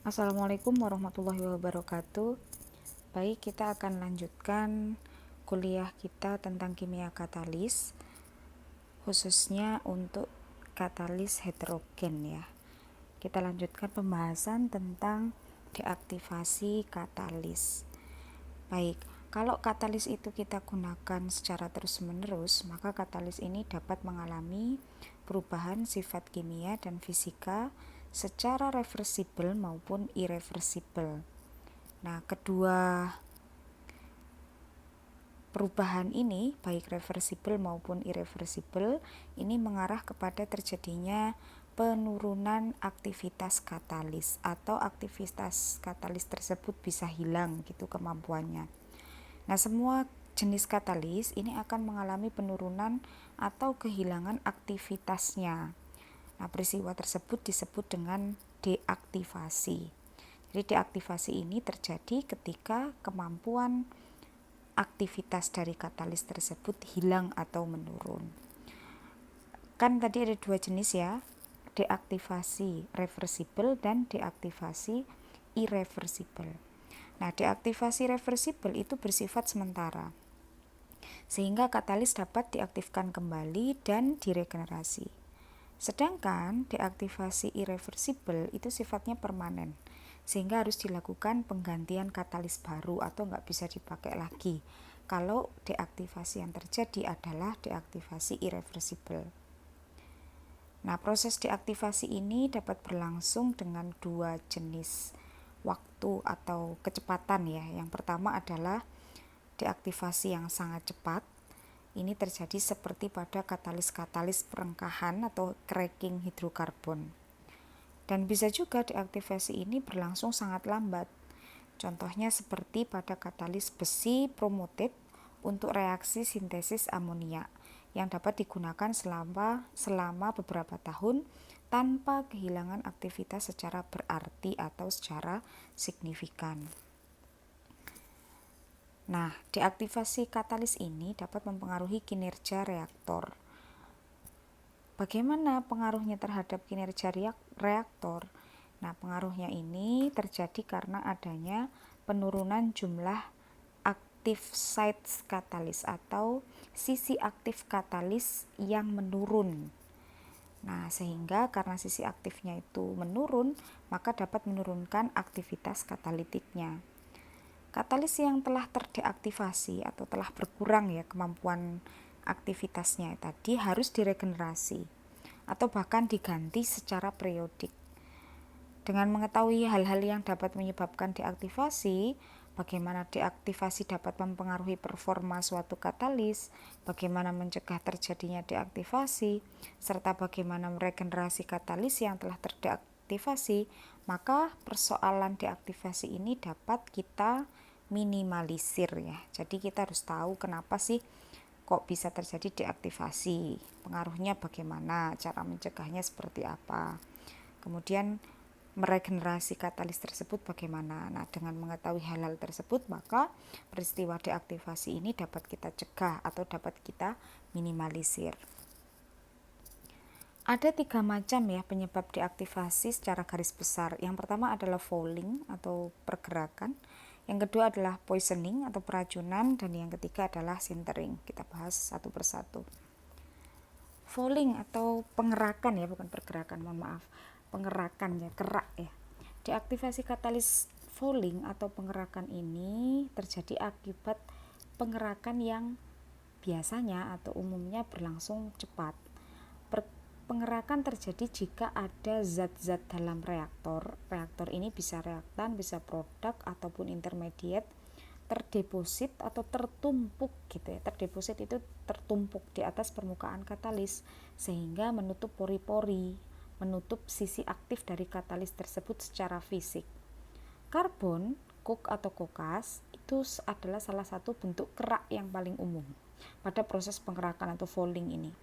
Assalamualaikum warahmatullahi wabarakatuh. Baik, kita akan lanjutkan kuliah kita tentang kimia katalis, khususnya untuk katalis heterogen ya. Kita lanjutkan pembahasan tentang deaktivasi katalis. Baik, kalau katalis itu kita gunakan secara terus-menerus, maka katalis ini dapat mengalami perubahan sifat kimia dan fisika secara reversibel maupun irreversibel. Nah, kedua perubahan ini, baik reversibel maupun irreversibel, ini mengarah kepada terjadinya penurunan aktivitas katalis atau aktivitas katalis tersebut bisa hilang gitu kemampuannya. Nah, semua jenis katalis ini akan mengalami penurunan atau kehilangan aktivitasnya. Nah, peristiwa tersebut disebut dengan deaktivasi. Jadi deaktivasi ini terjadi ketika kemampuan aktivitas dari katalis tersebut hilang atau menurun. Kan tadi ada dua jenis ya, deaktivasi reversibel dan deaktivasi irreversibel. Nah, deaktivasi reversibel itu bersifat sementara, sehingga katalis dapat diaktifkan kembali dan diregenerasi. Sedangkan deaktivasi irreversibel itu sifatnya permanen, sehingga harus dilakukan penggantian katalis baru atau nggak bisa dipakai lagi kalau deaktivasi yang terjadi adalah deaktivasi irreversibel. Nah, proses deaktivasi ini dapat berlangsung dengan dua jenis waktu atau kecepatan ya. Yang pertama adalah deaktivasi yang sangat cepat. Ini terjadi seperti pada katalis-katalis perengkahan atau cracking hidrokarbon. Dan bisa juga deaktivasi ini berlangsung sangat lambat. Contohnya seperti pada katalis besi bromoted untuk reaksi sintesis amonia yang dapat digunakan selama beberapa tahun tanpa kehilangan aktivitas secara berarti atau secara signifikan. Nah, deaktivasi katalis ini dapat mempengaruhi kinerja reaktor. Bagaimana pengaruhnya terhadap kinerja reaktor? Nah, pengaruhnya ini terjadi karena adanya penurunan jumlah aktif sites katalis atau sisi aktif katalis yang menurun. Nah, sehingga karena sisi aktifnya itu menurun, maka dapat menurunkan aktivitas katalitiknya. Katalis yang telah terdeaktivasi atau telah berkurang ya kemampuan aktivitasnya tadi harus diregenerasi atau bahkan diganti secara periodik. Dengan mengetahui hal-hal yang dapat menyebabkan deaktivasi, bagaimana deaktivasi dapat mempengaruhi performa suatu katalis, bagaimana mencegah terjadinya deaktivasi, serta bagaimana meregenerasi katalis yang telah terdeaktivasi, maka persoalan deaktivasi ini dapat kita minimalisir ya. Jadi kita harus tahu kenapa sih kok bisa terjadi deaktivasi, pengaruhnya bagaimana, cara mencegahnya seperti apa, kemudian meregenerasi katalis tersebut bagaimana. Nah, dengan mengetahui hal-hal tersebut, maka peristiwa deaktivasi ini dapat kita cegah atau dapat kita minimalisir. Ada 3 macam ya penyebab deaktivasi secara garis besar. Yang pertama adalah fouling atau pergerakan, yang kedua adalah poisoning atau peracunan, dan yang ketiga adalah sintering. Kita bahas satu persatu. Fouling atau pengerakan ya, bukan pergerakan, mohon maaf. Pengerakan ya, kerak ya. Deaktivasi katalis fouling atau pengerakan ini terjadi akibat pengerakan yang biasanya atau umumnya berlangsung cepat. Pengerakan terjadi jika ada zat-zat dalam reaktor. Reaktor ini bisa reaktan, bisa produk ataupun intermediate terdeposit atau tertumpuk gitu ya. Terdeposit itu tertumpuk di atas permukaan katalis sehingga menutup pori-pori, menutup sisi aktif dari katalis tersebut secara fisik. Karbon, coke atau kokas itu adalah salah satu bentuk kerak yang paling umum pada proses pengerakan atau fouling ini.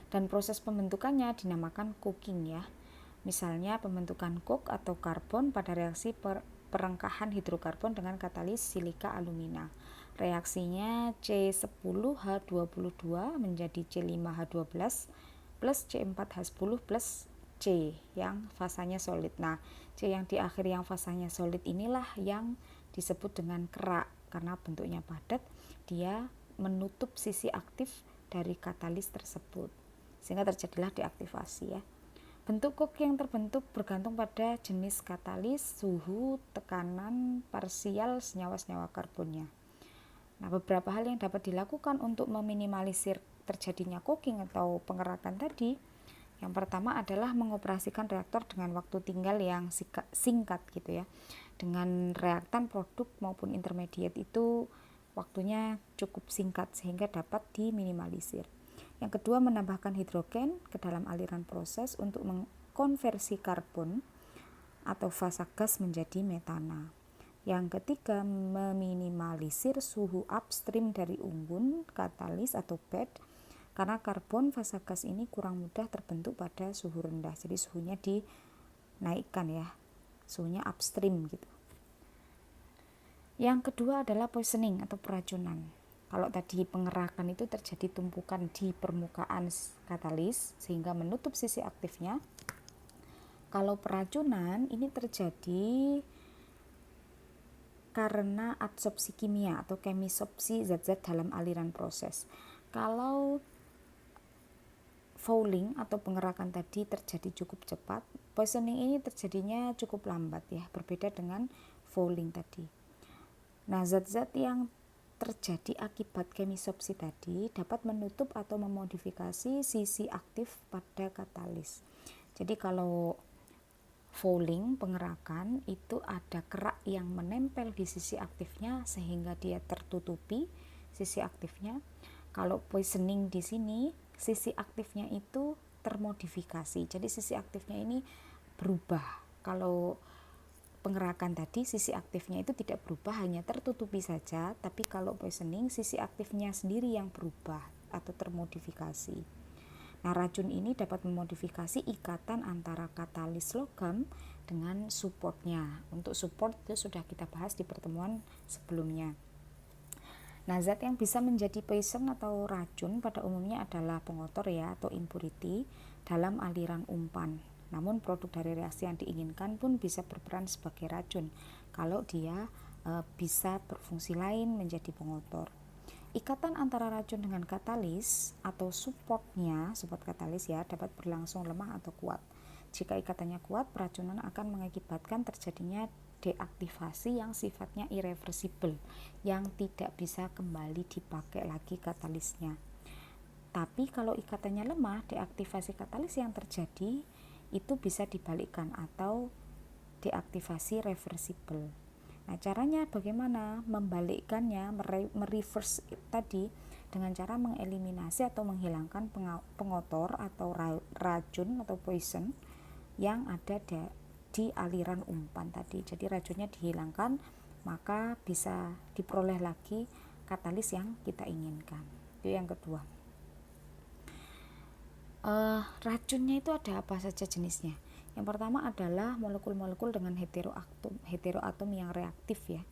Dan proses pembentukannya dinamakan coking ya. Misalnya pembentukan coke atau karbon pada reaksi perengkahan hidrokarbon dengan katalis silika alumina. Reaksinya C10H22 menjadi C5H12 plus C4H10 plus C yang fasanya solid. Nah, C yang di akhir yang fasanya solid inilah yang disebut dengan kerak karena bentuknya padat, dia menutup sisi aktif dari katalis tersebut sehingga terjadilah deaktivasi ya. Bentuk coke yang terbentuk bergantung pada jenis katalis, suhu, tekanan parsial senyawa-senyawa karbonnya. Nah, beberapa hal yang dapat dilakukan untuk meminimalisir terjadinya coking atau pengerakan tadi. Yang pertama adalah mengoperasikan reaktor dengan waktu tinggal yang singkat gitu ya. Dengan reaktan produk maupun intermediate itu waktunya cukup singkat sehingga dapat diminimalisir. Yang kedua, menambahkan hidrogen ke dalam aliran proses untuk mengkonversi karbon atau fasa gas menjadi metana. Yang ketiga, meminimalisir suhu upstream dari unggun, katalis atau bed, karena karbon fasa gas ini kurang mudah terbentuk pada suhu rendah. Jadi suhunya dinaikkan ya, suhunya upstream gitu. Yang kedua adalah poisoning atau peracunan. Kalau tadi pengerakan itu terjadi tumpukan di permukaan katalis sehingga menutup sisi aktifnya. Kalau peracunan ini terjadi karena adsorpsi kimia atau kemisopsi zat-zat dalam aliran proses. Kalau fouling atau pengerakan tadi terjadi cukup cepat, poisoning ini terjadinya cukup lambat ya, berbeda dengan fouling tadi. Nah, zat-zat yang terjadi akibat kemisopsi tadi dapat menutup atau memodifikasi sisi aktif pada katalis. Jadi kalau fouling, pengerakan, itu ada kerak yang menempel di sisi aktifnya sehingga dia tertutupi sisi aktifnya. Kalau poisoning di sini, sisi aktifnya itu termodifikasi. Jadi sisi aktifnya ini berubah. Kalau pengerakan tadi sisi aktifnya itu tidak berubah, hanya tertutupi saja, tapi kalau poisoning sisi aktifnya sendiri yang berubah atau termodifikasi. Nah, racun ini dapat memodifikasi ikatan antara katalis logam dengan supportnya. Untuk support itu sudah kita bahas di pertemuan sebelumnya. Nah, zat yang bisa menjadi poison atau racun pada umumnya adalah pengotor ya atau impurity dalam aliran umpan. Namun produk dari reaksi yang diinginkan pun bisa berperan sebagai racun kalau dia bisa berfungsi lain menjadi pengotor. Ikatan antara racun dengan katalis atau support katalis ya dapat berlangsung lemah atau kuat. Jika ikatannya kuat, peracunan akan mengakibatkan terjadinya deaktivasi yang sifatnya irreversible, yang tidak bisa kembali dipakai lagi katalisnya. Tapi kalau ikatannya lemah, deaktivasi katalis yang terjadi itu bisa dibalikkan atau deaktivasi reversible. Nah, caranya bagaimana? Membalikkannya, mereverse tadi dengan cara mengeliminasi atau menghilangkan pengotor atau racun atau poison yang ada di aliran umpan tadi. Jadi racunnya dihilangkan, maka bisa diperoleh lagi katalis yang kita inginkan. Itu yang kedua. Racunnya itu ada apa saja jenisnya? Yang pertama adalah molekul-molekul dengan heteroatom yang reaktif ya.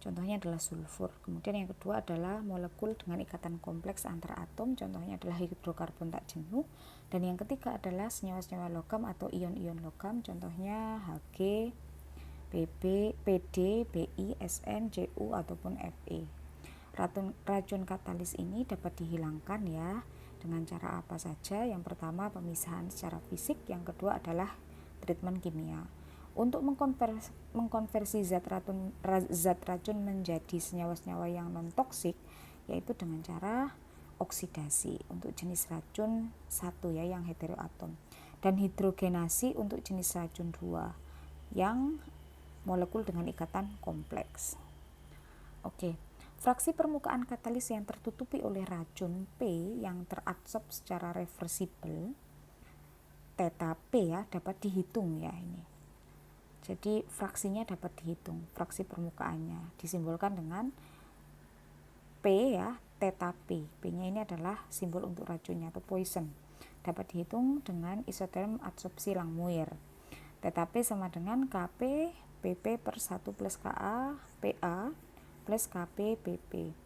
Contohnya adalah sulfur. Kemudian yang kedua adalah molekul dengan ikatan kompleks antara atom, contohnya adalah hidrokarbon tak jenuh. Dan yang ketiga adalah senyawa-senyawa logam atau ion-ion logam, contohnya Hg, Pb, Pd, Bi, Sn, Cu ataupun Fe. Racun katalis ini dapat dihilangkan ya dengan cara apa saja. Yang pertama pemisahan secara fisik, yang kedua adalah treatment kimia. Untuk mengkonversi zat racun menjadi senyawa-senyawa yang non toksik yaitu dengan cara oksidasi untuk jenis racun 1 ya yang heteroatom, dan hidrogenasi untuk jenis racun 2 yang molekul dengan ikatan kompleks. Oke. Fraksi permukaan katalis yang tertutupi oleh racun P yang teradsorb secara reversible, theta P ya, dapat dihitung ya ini. Jadi fraksinya dapat dihitung, fraksi permukaannya disimbolkan dengan P ya, theta P. P-nya ini adalah simbol untuk racunnya atau poison. Dapat dihitung dengan isoterm adsorpsi Langmuir. Theta P sama dengan Kp PP per 1 plus Ka PA plus Kp PP.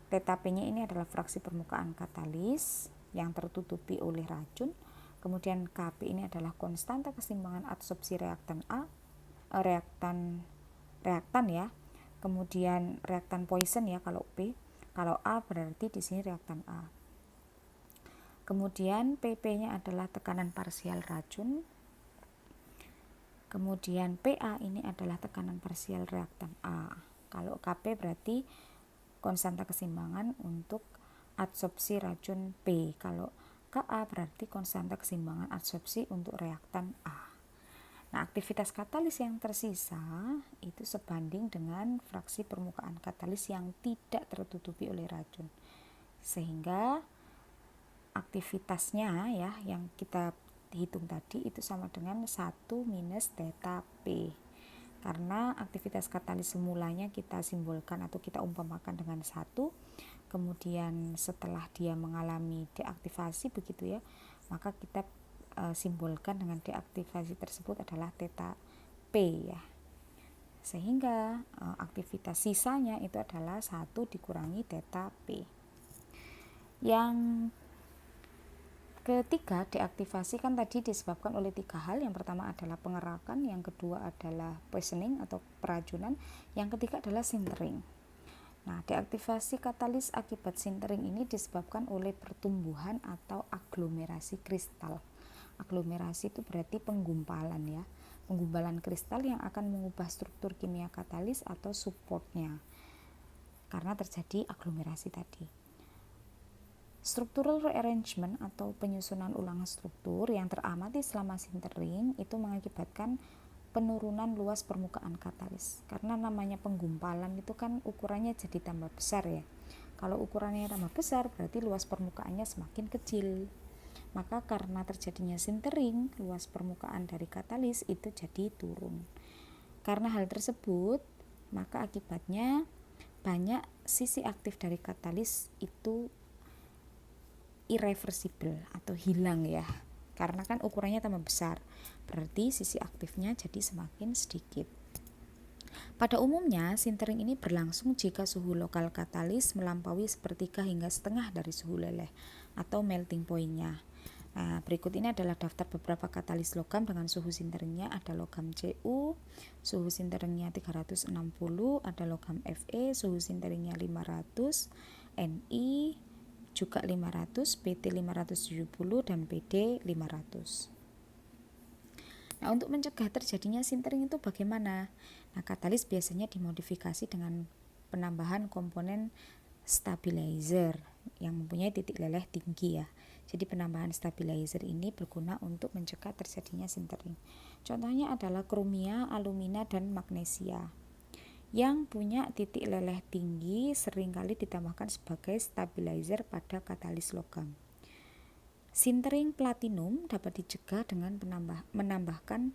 Theta P-nya ini adalah fraksi permukaan katalis yang tertutupi oleh racun. Kemudian Kp ini adalah konstanta keseimbangan adsorpsi reaktan A, reaktan ya. Kemudian reaktan Poisson ya kalau P. Kalau A berarti di sini reaktan A. Kemudian PP-nya adalah tekanan parsial racun. Kemudian PA ini adalah tekanan parsial reaktan A. Kalau Kp berarti konstanta keseimbangan untuk adsorpsi racun P. Kalau Ka berarti konstanta keseimbangan adsorpsi untuk reaktan A. Nah, aktivitas katalis yang tersisa itu sebanding dengan fraksi permukaan katalis yang tidak tertutupi oleh racun. Sehingga aktivitasnya ya yang kita hitung tadi itu sama dengan 1 minus theta P. Karena aktivitas katalis semulanya kita simbolkan atau kita umpamakan dengan 1, kemudian setelah dia mengalami deaktivasi begitu ya, maka kita simbolkan dengan deaktivasi tersebut adalah theta P ya. Sehingga aktivitas sisanya itu adalah 1 dikurangi theta P. Yang ketiga, deaktivasi kan tadi disebabkan oleh 3 hal. Yang pertama adalah pengerakan, yang kedua adalah poisoning atau peracunan, yang ketiga adalah sintering. Nah, deaktivasi katalis akibat sintering ini disebabkan oleh pertumbuhan atau aglomerasi kristal. Aglomerasi itu berarti penggumpalan ya. Penggumpalan kristal yang akan mengubah struktur kimia katalis atau supportnya. Karena terjadi aglomerasi tadi. Structural rearrangement atau penyusunan ulang struktur yang teramati selama sintering itu mengakibatkan penurunan luas permukaan katalis. Karena namanya penggumpalan itu kan ukurannya jadi tambah besar ya. Kalau ukurannya tambah besar berarti luas permukaannya semakin kecil. Maka karena terjadinya sintering, luas permukaan dari katalis itu jadi turun. Karena hal tersebut, maka akibatnya banyak sisi aktif dari katalis itu irreversible atau hilang ya, karena kan ukurannya tambah besar, berarti sisi aktifnya jadi semakin sedikit. Pada umumnya sintering ini berlangsung jika suhu lokal katalis melampaui 1/3 hingga setengah dari suhu leleh atau melting point-nya. Nah, berikut ini adalah daftar beberapa katalis logam dengan suhu sinteringnya. Ada logam Cu, suhu sinteringnya 360, ada logam Fe, suhu sinteringnya 500, Ni juga 500, PT 570 dan PD 500. Nah, untuk mencegah terjadinya sintering itu bagaimana? Nah, katalis biasanya dimodifikasi dengan penambahan komponen stabilizer yang mempunyai titik leleh tinggi ya. Jadi penambahan stabilizer ini berguna untuk mencegah terjadinya sintering. Contohnya adalah kromia, alumina, dan magnesia. Yang punya titik leleh tinggi seringkali ditambahkan sebagai stabilizer pada katalis logam. Sintering platinum dapat dicegah dengan menambahkan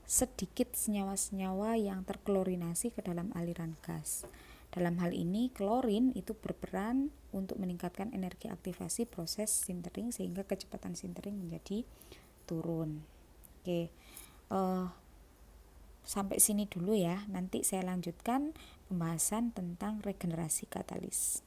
sedikit senyawa-senyawa yang terklorinasi ke dalam aliran gas. Dalam hal ini, klorin itu berperan untuk meningkatkan energi aktivasi proses sintering sehingga kecepatan sintering menjadi turun. Oke, sampai sini dulu ya. Nanti saya lanjutkan pembahasan tentang regenerasi katalis.